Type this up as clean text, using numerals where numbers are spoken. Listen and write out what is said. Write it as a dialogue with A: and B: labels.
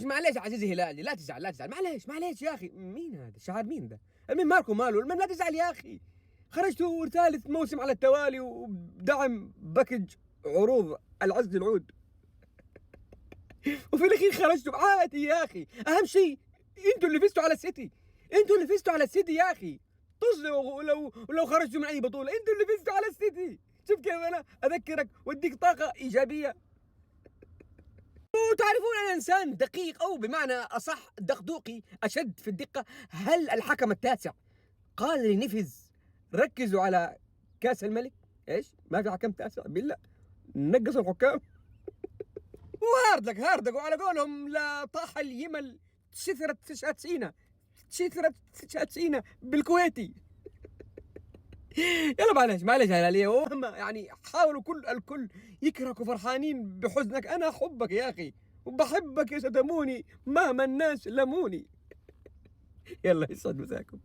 A: معليش عزيزي هلالي، لا تزعل لا تزعل، معليش يا أخي. مين هذا؟ شعار مين ده؟ المهم ماركو ماله، المهم لا تزعل يا أخي. خرجتوا ثالث موسم على التوالي وبدعم باكج عروض العز العود، وفي الأخير خرجتوا عادي يا أخي. أهم شيء أنتوا اللي فزتوا على السيتي، أنتوا اللي فزتوا على السيتي يا أخي. طز لو خرجتوا من أي بطولة، أنتوا اللي فزتوا على السيتي. شوف كيف أنا أذكرك وأديك طاقة إيجابية. وتعرفون أنا إنسان دقيق، أو بمعنى أصح دقدوقي أشد في الدقة. هل الحكم التاسع قال لنفز ركزوا على كأس الملك؟ إيش؟ ما في حكم تاسع بالله؟ نقصوا الحكام. هاردك وعلى قولهم لا طاح اليمل شثرت سينا بالكويتي. يلا معليش يا هلالية، وهم يعني حاولوا الكل يكرهك وفرحانين بحزنك. أنا أحبك يا أخي وبحبك يا ستموني مهما الناس لموني. يلا يسعد مساكم.